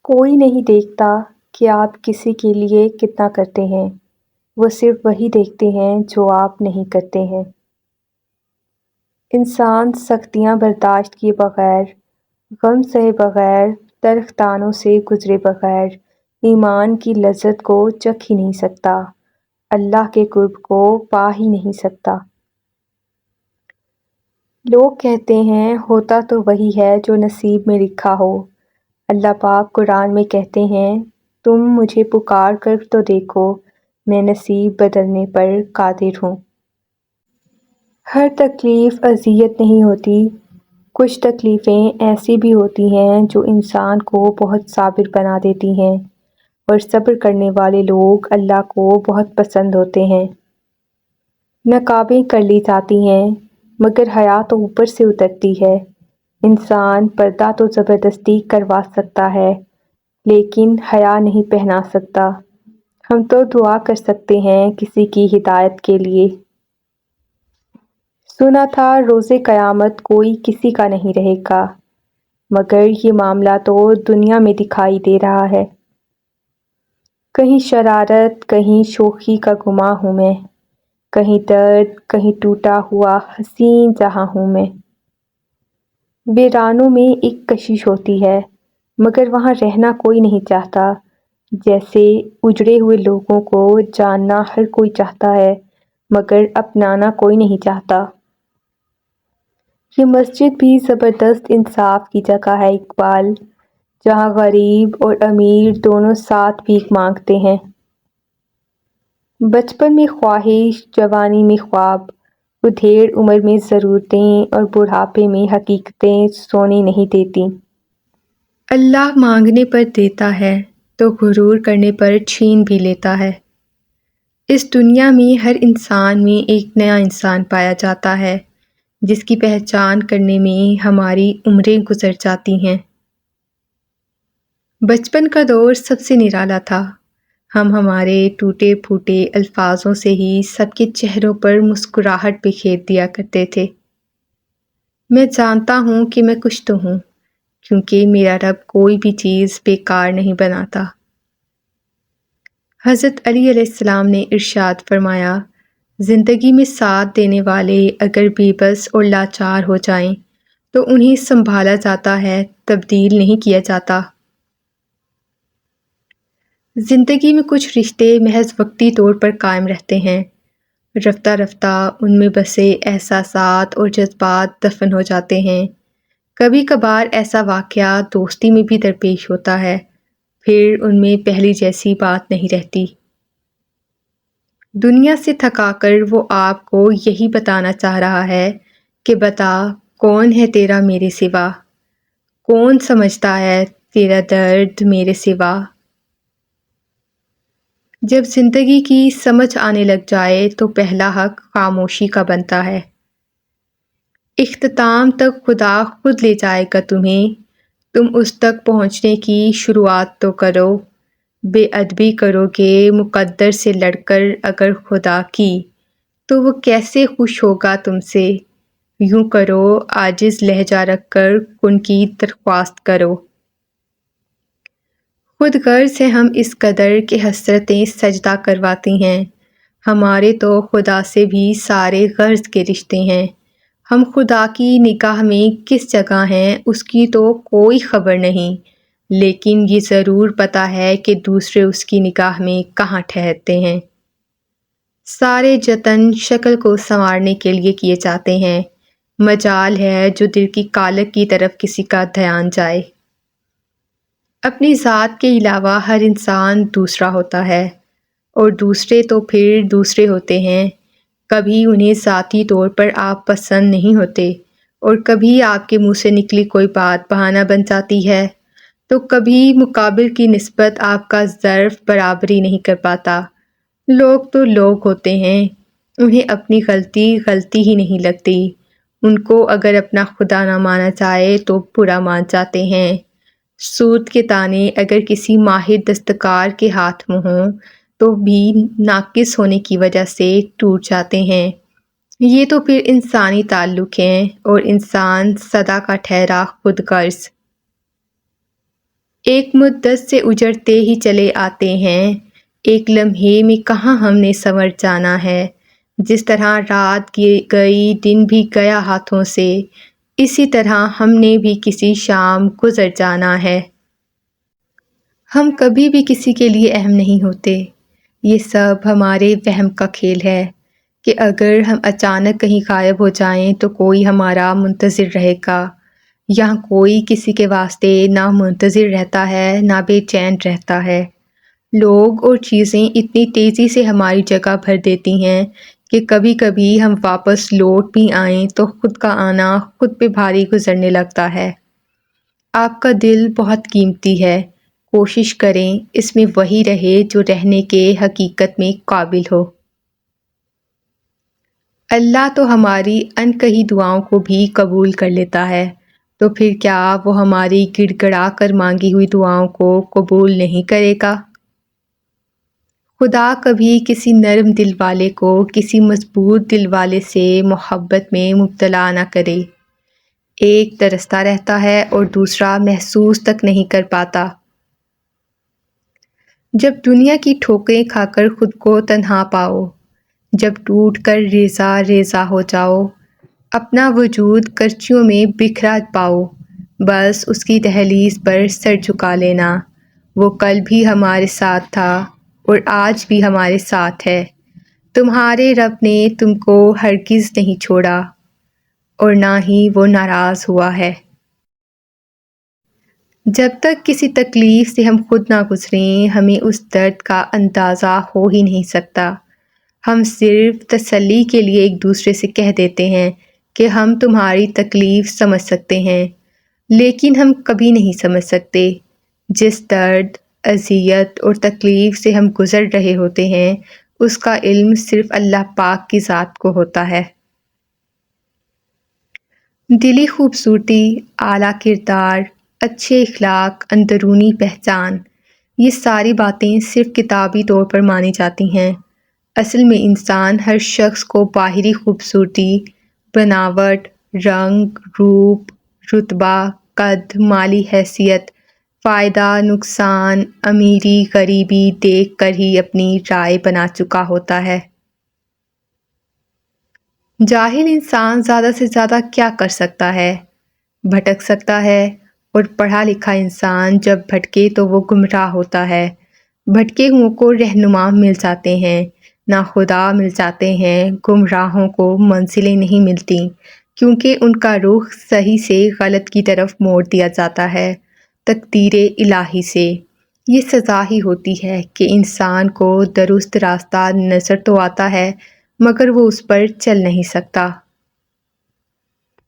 کوئی نہیں دیکھتا کہ آپ کسی کے لیے کتنا کرتے ہیں، وہ صرف وہی دیکھتے ہیں جو آپ نہیں کرتے ہیں۔ انسان سختیاں برداشت کیے بغیر، غم سہے بغیر، تلخ طعنوں سے گزرے بغیر ایمان کی لذت کو چکھ ہی نہیں سکتا، اللہ کے قرب کو پا ہی نہیں سکتا۔ لوگ کہتے ہیں ہوتا تو وہی ہے جو نصیب میں لکھا ہو۔ اللہ پاک قرآن میں کہتے ہیں تم مجھے پکار کر تو دیکھو، میں نصیب بدلنے پر قادر ہوں۔ ہر تکلیف اذیت نہیں ہوتی، کچھ تکلیفیں ایسی بھی ہوتی ہیں جو انسان کو بہت صابر بنا دیتی ہیں، اور صبر کرنے والے لوگ اللہ کو بہت پسند ہوتے ہیں۔ نقابیں کر لی جاتی ہیں مگر حیا تو اوپر سے اترتی ہے۔ انسان پردہ تو زبردستی کروا سکتا ہے لیکن حیا نہیں پہنا سکتا۔ ہم تو دعا کر سکتے ہیں کسی کی ہدایت کے لیے۔ سنا تھا روز قیامت کوئی کسی کا نہیں رہے گا، مگر یہ معاملہ تو دنیا میں دکھائی دے رہا ہے۔ کہیں شرارت، کہیں شوخی کا گماں ہوں میں، کہیں درد، کہیں ٹوٹا ہوا حسین جہاں ہوں میں۔ ویرانوں میں ایک کشش ہوتی ہے مگر وہاں رہنا کوئی نہیں چاہتا، جیسے اجڑے ہوئے لوگوں کو جاننا ہر کوئی چاہتا ہے مگر اپنانا کوئی نہیں چاہتا۔ یہ مسجد بھی زبردست انصاف کی جگہ ہے اقبال، جہاں غریب اور امیر دونوں ساتھ بھیک مانگتے ہیں۔ بچپن میں خواہش، جوانی میں خواب، ادھیڑ عمر میں ضرورتیں اور بڑھاپے میں حقیقتیں سونے نہیں دیتی۔ اللہ مانگنے پر دیتا ہے تو غرور کرنے پر چھین بھی لیتا ہے۔ اس دنیا میں ہر انسان میں ایک نیا انسان پایا جاتا ہے جس کی پہچان کرنے میں ہماری عمریں گزر جاتی ہیں۔ بچپن کا دور سب سے نرالا تھا۔ ہم ہمارے ٹوٹے پھوٹے الفاظوں سے ہی سب کے چہروں پر مسکراہٹ بکھیر دیا کرتے تھے۔ میں جانتا ہوں کہ میں کچھ تو ہوں، کیونکہ میرا رب کوئی بھی چیز بیکار نہیں بناتا۔ حضرت علی علیہ السلام نے ارشاد فرمایا، زندگی میں ساتھ دینے والے اگر بے بس اور لاچار ہو جائیں تو انہیں سنبھالا جاتا ہے، تبدیل نہیں کیا جاتا۔ زندگی میں کچھ رشتے محض وقتی طور پر قائم رہتے ہیں، رفتہ رفتہ ان میں بسے احساسات اور جذبات دفن ہو جاتے ہیں۔ کبھی کبھار ایسا واقعہ دوستی میں بھی درپیش ہوتا ہے، پھر ان میں پہلی جیسی بات نہیں رہتی۔ دنیا سے تھکا کر وہ آپ کو یہی بتانا چاہ رہا ہے کہ بتا کون ہے تیرا میرے سوا، کون سمجھتا ہے تیرا درد میرے سوا۔ جب زندگی کی سمجھ آنے لگ جائے تو پہلا حق خاموشی کا بنتا ہے۔ اختتام تک خدا خود لے جائے گا تمہیں، تم اس تک پہنچنے کی شروعات تو کرو۔ بے ادبی کرو گے مقدر سے لڑ کر اگر خدا کی، تو وہ کیسے خوش ہوگا تم سے۔ یوں کرو عاجز لہجہ رکھ کر کن کی درخواست کرو۔ خود غرض ہے ہم اس قدر کہ حسرتیں سجدہ کرواتی ہیں، ہمارے تو خدا سے بھی سارے غرض کے رشتے ہیں۔ ہم خدا کی نگاہ میں کس جگہ ہیں اس کی تو کوئی خبر نہیں، لیکن یہ ضرور پتہ ہے کہ دوسرے اس کی نگاہ میں کہاں ٹھہرتے ہیں۔ سارے جتن شکل کو سنوارنے کے لیے کیے جاتے ہیں، مجال ہے جو دل کی کالک کی طرف کسی کا دھیان جائے۔ اپنی ذات کے علاوہ ہر انسان دوسرا ہوتا ہے، اور دوسرے تو پھر دوسرے ہوتے ہیں۔ کبھی انہیں ذاتی طور پر آپ پسند نہیں ہوتے، اور کبھی آپ کے منہ سے نکلی کوئی بات بہانہ بن جاتی ہے، تو کبھی مقابل کی نسبت آپ کا ظرف برابری نہیں کر پاتا۔ لوگ تو لوگ ہوتے ہیں، انہیں اپنی غلطی غلطی ہی نہیں لگتی۔ ان کو اگر اپنا خدا نہ مانا جائے تو برا مان جاتے ہیں۔ سود کے دانے اگر کسی ماہر دستکار کے ہاتھ میں ہوں تو بھی ناقص ہونے کی وجہ سے ٹوٹ جاتے ہیں۔ یہ تو پھر انسانی تعلق ہیں، اور انسان سدا کا ٹھہرا خود غرض۔ ایک مدت سے اجڑتے ہی چلے آتے ہیں، ایک لمحے میں کہاں ہم نے سنور جانا ہے۔ جس طرح رات گئی دن بھی گیا ہاتھوں سے، اسی طرح ہم نے بھی کسی شام گزر جانا ہے۔ ہم کبھی بھی کسی کے لیے اہم نہیں ہوتے۔ یہ سب ہمارے وہم کا کھیل ہے کہ اگر ہم اچانک کہیں غائب ہو جائیں تو کوئی ہمارا منتظر رہے گا۔ یہاں کوئی کسی کے واسطے نہ منتظر رہتا ہے نہ بے چین رہتا ہے۔ لوگ اور چیزیں اتنی تیزی سے ہماری جگہ بھر دیتی ہیں کہ کبھی کبھی ہم واپس لوٹ بھی آئیں تو خود کا آنا خود پہ بھاری گزرنے لگتا ہے۔ آپ کا دل بہت قیمتی ہے، کوشش کریں اس میں وہی رہے جو رہنے کے حقیقت میں قابل ہو۔ اللہ تو ہماری انکہی دعاؤں کو بھی قبول کر لیتا ہے، تو پھر کیا وہ ہماری گڑ گڑا کر مانگی ہوئی دعاؤں کو قبول نہیں کرے گا؟ خدا کبھی کسی نرم دل والے کو کسی مضبوط دل والے سے محبت میں مبتلا نہ کرے۔ ایک ترستا رہتا ہے اور دوسرا محسوس تک نہیں کر پاتا۔ جب دنیا کی ٹھوکریں کھا کر خود کو تنہا پاؤ، جب ٹوٹ کر ریزہ ریزہ ہو جاؤ، اپنا وجود کرچیوں میں بکھرا پاؤ، بس اس کی دہلیز پر سر جھکا لینا۔ وہ کل بھی ہمارے ساتھ تھا اور آج بھی ہمارے ساتھ ہے۔ تمہارے رب نے تم کو ہرگز نہیں چھوڑا اور نہ ہی وہ ناراض ہوا ہے۔ جب تک کسی تکلیف سے ہم خود نہ گزریں ہمیں اس درد کا اندازہ ہو ہی نہیں سکتا۔ ہم صرف تسلی کے لیے ایک دوسرے سے کہہ دیتے ہیں کہ ہم تمہاری تکلیف سمجھ سکتے ہیں، لیکن ہم کبھی نہیں سمجھ سکتے جس درد، اذیت اور تکلیف سے ہم گزر رہے ہوتے ہیں اس کا علم صرف اللہ پاک کی ذات کو ہوتا ہے۔ دلی خوبصورتی، اعلیٰ کردار، اچھے اخلاق، اندرونی پہچان، یہ ساری باتیں صرف کتابی طور پر مانی جاتی ہیں۔ اصل میں انسان ہر شخص کو باہری خوبصورتی، بناوٹ، رنگ، روپ، رتبہ، قد، مالی حیثیت، فائدہ، نقصان، امیری، غریبی دیکھ کر ہی اپنی رائے بنا چکا ہوتا ہے۔ جاہل انسان زیادہ سے زیادہ کیا کر سکتا ہے؟ بھٹک سکتا ہے، اور پڑھا لکھا انسان جب بھٹکے تو وہ گمراہ ہوتا ہے۔ بھٹکے ہوں کو رہنما مل جاتے ہیں، ناخدا مل جاتے ہیں، گمراہوں کو منزلیں نہیں ملتی کیونکہ ان کا رخ صحیح سے غلط کی طرف موڑ دیا جاتا ہے تقدیر الہی سے۔ یہ سزا ہی ہوتی ہے کہ انسان کو درست راستہ نظر تو آتا ہے مگر وہ اس پر چل نہیں سکتا۔